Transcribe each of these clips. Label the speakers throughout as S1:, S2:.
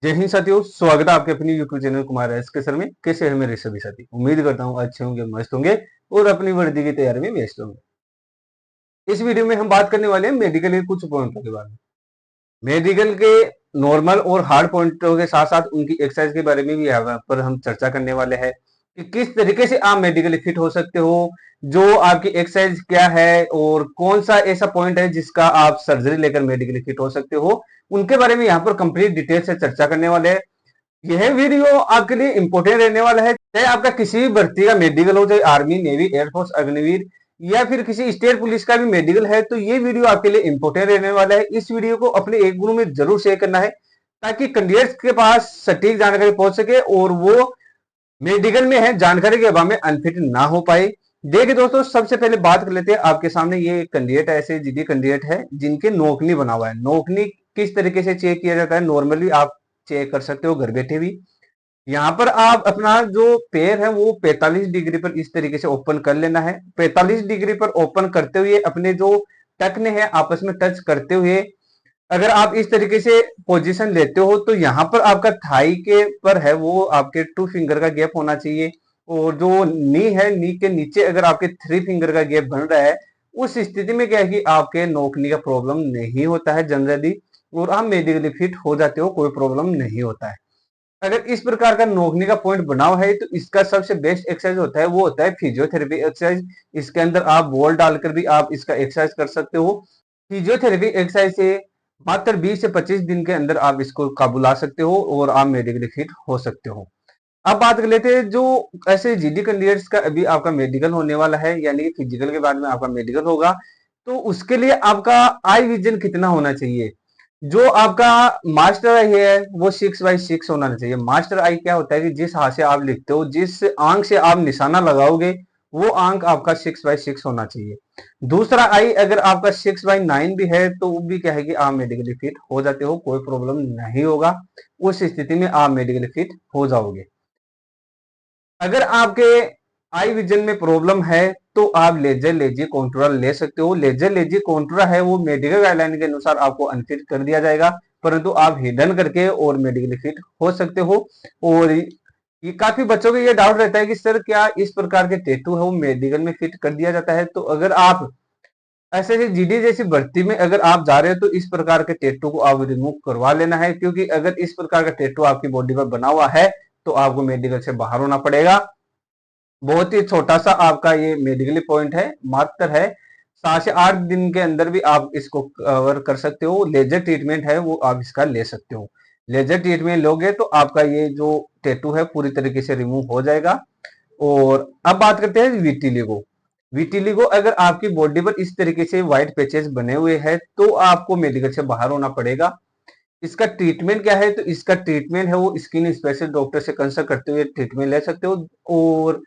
S1: जय हिंद साथियों, स्वागत है आपके अपनी यूट्यूब चैनल कुमार एस के सर में। कैसे हैं मेरे सभी साथी? उम्मीद करता हूँ अच्छे होंगे, मस्त होंगे और अपनी वर्दी की तैयारी में व्यस्त होंगे। इस वीडियो में हम बात करने वाले हैं मेडिकल के कुछ पॉइंटों के बारे में। मेडिकल के नॉर्मल और हार्ड पॉइंटों के साथ साथ उनकी एक्सरसाइज के बारे में भी यहाँ पर हम चर्चा करने वाले हैं कि किस तरीके से आप मेडिकली फिट हो सकते हो, जो आपकी एक्सरसाइज क्या है और कौन सा ऐसा पॉइंट है जिसका आप सर्जरी लेकर मेडिकली फिट हो सकते हो, उनके बारे में यहाँ पर कंप्लीट डिटेल से चर्चा करने वाले हैं। यह वीडियो आपके लिए इंपॉर्टेंट रहने वाला है, चाहे आपका किसी भी भर्ती का मेडिकल हो, चाहे आर्मी, नेवी, एयरफोर्स, अग्निवीर या फिर किसी स्टेट पुलिस का भी मेडिकल है, तो ये वीडियो आपके लिए इंपॉर्टेंट रहने वाला है। इस वीडियो को अपने एक ग्रुप में जरूर शेयर करना है ताकि कैंडिडेट्स के पास सटीक जानकारी पहुंच सके और वो मेडिकल में है जानकारी के अभाव में अनफिट ना हो पाए। देखिए दोस्तों, सबसे पहले बात कर लेते हैं। आपके सामने ये कैंडिडेट ऐसे जीडी कैंडिडेट है जिनके नोकनी बना हुआ है। नोकनी किस तरीके से चेक किया जाता है? नॉर्मली आप चेक कर सकते हो घर बैठे भी। यहाँ पर आप अपना जो पैर है वो 45 डिग्री पर इस तरीके से ओपन कर लेना है। 45 डिग्री पर ओपन करते हुए अपने जो टखने हैं आपस में टच करते हुए अगर आप इस तरीके से पोजीशन लेते हो तो यहाँ पर आपका थाई के पर है वो आपके 2 फिंगर का गैप होना चाहिए। और जो नी है, नी के नीचे अगर आपके 3 फिंगर का गैप बन रहा है, उस स्थिति में क्या है कि आपके नोकनी का प्रॉब्लम नहीं होता है जनरली, और आप मेडिकली फिट हो जाते हो, कोई प्रॉब्लम नहीं होता है। अगर इस प्रकार का नोकने का पॉइंट बना हुआ है तो इसका सबसे बेस्ट एक्सरसाइज होता है वो होता है फिजियोथेरेपी एक्सरसाइज। इसके अंदर आप बॉल डालकर भी आप इसका एक्सरसाइज कर सकते हो। फिजियोथेरेपी एक्सरसाइज से मात्र 20 से 25 दिन के अंदर आप इसको काबू ला सकते हो और आप मेडिकली फिट हो सकते हो। अब बात कर लेते हैं जो ऐसे जीडी कैंडिडेट्स का अभी आपका मेडिकल होने वाला है, यानी कि फिजिकल के बाद में आपका मेडिकल होगा, तो उसके लिए आपका आई विजन कितना होना चाहिए? जो आपका मास्टर आई है वो 6/6 होना चाहिए। मास्टर आई क्या होता है कि जिस हाथ से आप लिखते हो, जिस आंख से आप निशाना लगाओगे, वो आंक आपका 6/6 होना चाहिए। दूसरा आई अगर आपका 6/9 भी है तो वो भी क्या है कि आप मेडिकली फिट हो जाते हो, कोई प्रॉब्लम नहीं होगा। उस स्थिति में आप मेडिकली फिट हो जाओगे। अगर आपके आई विजन में प्रॉब्लम है तो आप लेजर लेजी कॉन्ट्रोल ले सकते हो। लेजर लेजी कॉन्ट्रोल है वो मेडिकल गाइडलाइन के अनुसार आपको अनफिट कर दिया जाएगा, परंतु आप हिडन करके और मेडिकली फिट हो सकते हो। और ये काफी बच्चों को ये डाउट रहता है कि सर क्या इस प्रकार के टैटू है वो मेडिकल में फिट कर दिया जाता है? तो अगर आप ऐसे जीडी जैसी भर्ती में अगर आप जा रहे हो तो इस प्रकार के टैटू को आप रिमूव करवा लेना है, क्योंकि अगर इस प्रकार का टैटू आपकी बॉडी पर बना हुआ है तो आपको मेडिकल से बाहर होना पड़ेगा। बहुत ही छोटा सा आपका ये मेडिकली पॉइंट है, मात्र है 7 से 8 दिन के अंदर भी आप इसको कवर कर सकते हो। लेजर ट्रीटमेंट है वो आप इसका ले सकते हो। लेजर ट्रीटमेंट लोगे तो आपका ये जो टैटू है पूरी तरीके से रिमूव हो जाएगा। और अब बात करते हैं विटिलिगो। विटिलिगो अगर आपकी बॉडी पर इस तरीके से व्हाइट पैचेस बने हुए हैं तो आपको मेडिकल से बाहर होना पड़ेगा। इसका ट्रीटमेंट क्या है? तो इसका ट्रीटमेंट है वो स्किन स्पेशलिस्ट डॉक्टर से कंसल्ट करते हुए ट्रीटमेंट ले सकते हो। और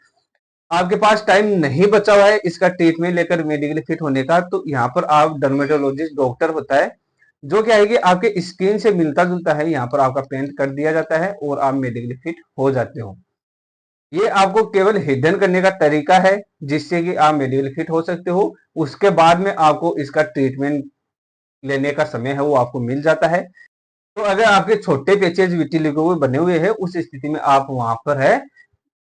S1: आपके पास टाइम नहीं बचा हुआ है इसका ट्रीटमेंट लेकर मेडिकली फिट होने का, तो यहाँ पर आप डर्मेटोलॉजिस्ट डॉक्टर होता है जो क्या है कि आपके स्किन से मिलता जुलता है, यहाँ पर आपका पेंट कर दिया जाता है और आप मेडिकली फिट हो जाते हो। ये आपको केवल हिडन करने का तरीका है जिससे कि आप मेडिकली फिट हो सकते हो। उसके बाद में आपको इसका ट्रीटमेंट लेने का समय है वो आपको मिल जाता है। तो अगर आपके छोटे पैचेज विटिलिगो में बने हुए हैं उस स्थिति में आप वहां पर है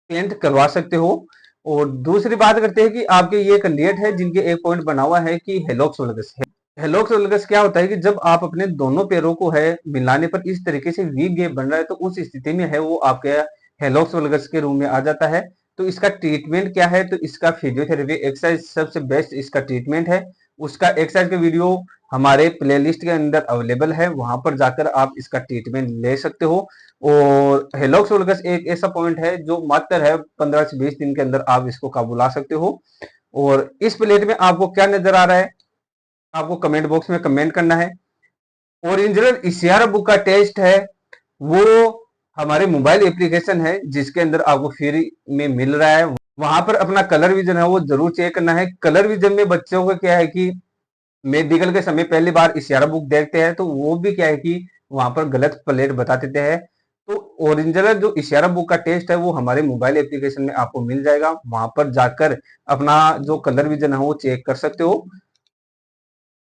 S1: पेंट करवा सकते हो। और दूसरी बात करते हैं कि आपके ये कैंडिडेट है जिनके एक पॉइंट बना हुआ है कि हेलोक्स वल्गस है। हेलोक्स वल्गस क्या होता है कि जब आप अपने दोनों पैरों को है मिलाने पर इस तरीके से वी गैप बन रहा है तो उस स्थिति में है वो आपके हेलोक्स वल्गस के रूम में आ जाता है। तो इसका ट्रीटमेंट क्या है? तो इसका फिजियोथेरेपी एक्सरसाइज सबसे बेस्ट इसका ट्रीटमेंट है। उसका एक्सरसाइज का वीडियो हमारे प्लेलिस्ट के अंदर अवेलेबल है, वहां पर जाकर आप इसका ट्रीटमेंट ले सकते हो। और हेलोक्स वल्गस एक ऐसा पॉइंट है जो मात्र है 15 से 20 दिन के अंदर आप इसको काबू ला सकते हो। और इस प्लेट में आपको क्या नजर आ रहा है आपको कमेंट बॉक्स में कमेंट करना है। ओरिजिनल ईसीआर बुक का टेस्ट है वो हमारे मोबाइल एप्लीकेशन है जिसके अंदर आपको फ्री में मिल रहा है। वहां पर अपना कलर विजन है वो जरूर चेक करना है। कलर विजन में बच्चों का क्या है कि मेडिकल के समय पहली बार इशारा बुक देखते हैं तो वो भी क्या है कि वहां पर गलत प्लेट बता देते हैं। तो ओरिजिनल जो इशारा बुक का टेस्ट है वो हमारे मोबाइल एप्लीकेशन में आपको मिल जाएगा, वहां पर जाकर अपना जो कलर विजन है वो चेक कर सकते हो।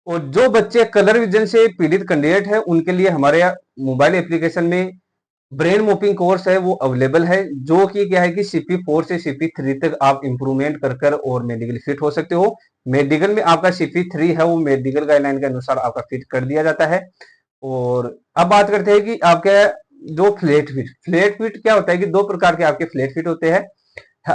S1: और जो बच्चे कलर विजन से पीड़ित कैंडिडेट है उनके लिए हमारे मोबाइल एप्लीकेशन में ब्रेन मोपिंग कोर्स है वो अवेलेबल है, जो कि क्या है कि CP4 से CP3 तक आप इंप्रूवमेंट कर कर और मेडिकल फिट हो सकते हो। मेडिकल में आपका CP3 है वो मेडिकल गाइडलाइन के अनुसार आपका फिट कर दिया जाता है। और अब बात करते हैं कि आपके जो फ्लैट फीट क्या होता है कि दो प्रकार के आपके फ्लैट फीट होते हैं।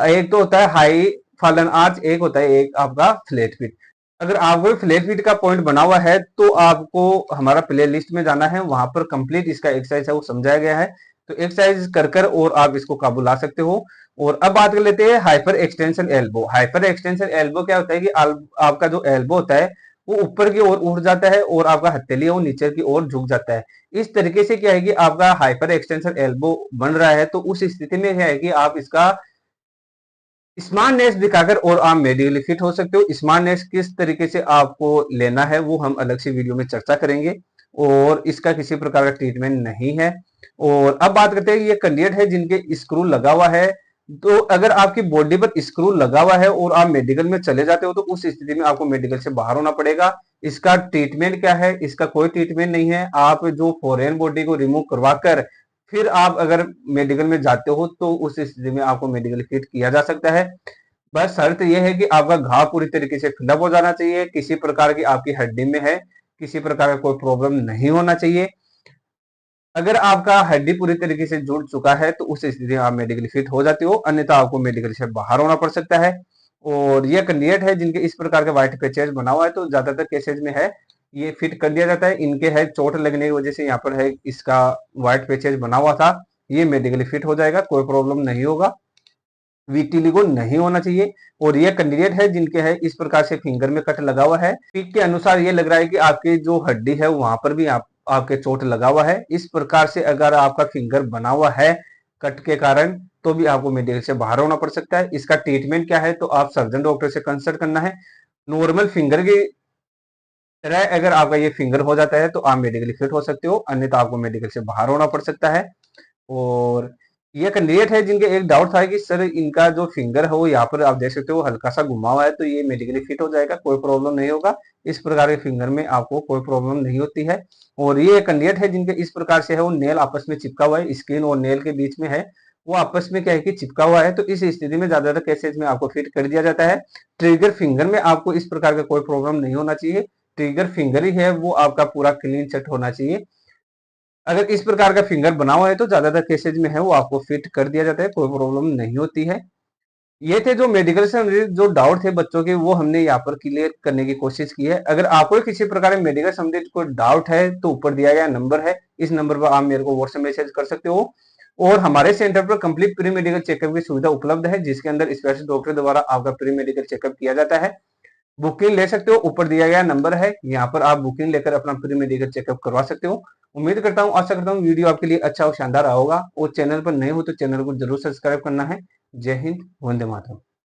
S1: एक तो होता है हाई फॉलन आर्च, एक होता है एक आपका फ्लैट फीट। अगर आपको फ्लैट फीट का पॉइंट बना हुआ है तो आपको हमारा प्ले लिस्ट में जाना है, वहां पर कंप्लीट इसका एक्सरसाइज है वो समझाया गया है। तो एक्सरसाइज कर कर और आप इसको काबू ला सकते हो। और अब बात कर लेते हैं hyper extension elbow. Hyper extension elbow क्या होता है कि आपका जो एल्बो होता है वो ऊपर की ओर उठ जाता है और आपका हथेली है वो नीचे की ओर झुक जाता है। इस तरीके से क्या है कि आपका हाइपर एक्सटेंशन एल्बो बन रहा है, तो उस स्थिति में क्या है कि आप इसका स्मार्ट नेस दिखाकर और आप मेडिकली फिट हो सकते हो। स्मार्ट नेस किस तरीके से आपको लेना है वो हम अलग से वीडियो में चर्चा करेंगे, और इसका किसी प्रकार का ट्रीटमेंट नहीं है। और अब बात करते हैं, ये कैंडिडेट है जिनके स्क्रू लगा हुआ है। तो अगर आपकी बॉडी पर स्क्रू लगा हुआ है और आप मेडिकल में चले जाते हो तो उस स्थिति में आपको मेडिकल से बाहर होना पड़ेगा। इसका ट्रीटमेंट क्या है? इसका कोई ट्रीटमेंट नहीं है। आप जो फॉरेन बॉडी को रिमूव करवा कर फिर आप अगर मेडिकल में जाते हो तो उस स्थिति में आपको मेडिकल फिट किया जा सकता है। बस शर्त यह है कि आपका घाव पूरी तरीके से फिलअप हो जाना चाहिए, किसी प्रकार की आपकी हड्डी में है किसी प्रकार का कोई प्रॉब्लम नहीं होना चाहिए। अगर आपका हड्डी पूरी तरीके से जुड़ चुका है तो उस स्थिति में आप मेडिकली फिट हो जाते हो, अन्यथा आपको मेडिकल से बाहर होना पड़ सकता है। और ये कैंडिडेट है जिनके इस प्रकार के व्हाइट पैचेस बना हुआ है, तो ज्यादातर केसेज में है ये फिट कर दिया जाता है। इनके है चोट लगने की वजह से यहाँ पर है इसका व्हाइट पैचेस बना हुआ था, ये मेडिकली फिट हो जाएगा, कोई प्रॉब्लम नहीं होगा, वीटिलिगो नहीं होना चाहिए। और ये कैंडिडेट है जिनके है इस प्रकार से फिंगर में कट लगा हुआ है, पिक के अनुसार ये लग रहा है कि आपकी जो हड्डी है वहां पर भी आपके चोट लगा हुआ है। इस प्रकार से अगर आपका फिंगर बना हुआ है कट के कारण तो भी आपको मेडिकल से बाहर होना पड़ सकता है। इसका ट्रीटमेंट क्या है? तो आप सर्जन डॉक्टर से कंसल्ट करना है। नॉर्मल फिंगर की तरह अगर आपका ये फिंगर हो जाता है तो आप मेडिकली फिट हो सकते हो, अन्यथा आपको मेडिकल से बाहर होना पड़ सकता है। और ये कैंडिडेट है जिनके एक डाउट था कि सर इनका जो फिंगर है वो यहाँ पर आप देख सकते हो हल्का सा घुमा हुआ है, तो ये मेडिकली फिट हो जाएगा, कोई प्रॉब्लम नहीं होगा। इस प्रकार के फिंगर में आपको कोई प्रॉब्लम नहीं होती है। और ये कैंडिडेट है जिनके इस प्रकार से है वो नेल आपस में चिपका हुआ है, स्किन और नेल के बीच में है वो आपस में क्या है कि चिपका हुआ है, तो इस स्थिति में ज्यादातर केसेज में आपको फिट कर दिया जाता है। ट्रिगर फिंगर में आपको इस प्रकार का कोई प्रॉब्लम नहीं होना चाहिए। ट्रिगर फिंगर ही है वो आपका पूरा क्लीन सेट होना चाहिए। अगर इस प्रकार का फिंगर बना हुआ है तो ज्यादातर केसेज में है वो आपको फिट कर दिया जाता है, कोई प्रॉब्लम नहीं होती है। ये थे जो मेडिकल से संबंधित जो डाउट थे बच्चों के, वो हमने यहाँ पर क्लियर करने की कोशिश की है। अगर आपको किसी प्रकार के मेडिकल संबंधित कोई डाउट है तो ऊपर दिया गया नंबर है, इस नंबर पर आप मेरे को व्हाट्सएप मैसेज कर सकते हो। और हमारे सेंटर पर कंप्लीट प्री मेडिकल चेकअप की सुविधा उपलब्ध है, जिसके अंदर स्पेशल डॉक्टर द्वारा आपका प्री मेडिकल चेकअप किया जाता है। बुकिंग ले सकते हो, ऊपर दिया गया नंबर है, यहाँ पर आप बुकिंग लेकर अपना प्री मेडिकल चेकअप करवा सकते हो। उम्मीद करता हूँ, आशा करता हूँ वीडियो आपके लिए अच्छा और शानदार रहा होगा। और चैनल पर नए हो तो चैनल को जरूर सब्सक्राइब करना है। जय हिंद, वंदे मातरम।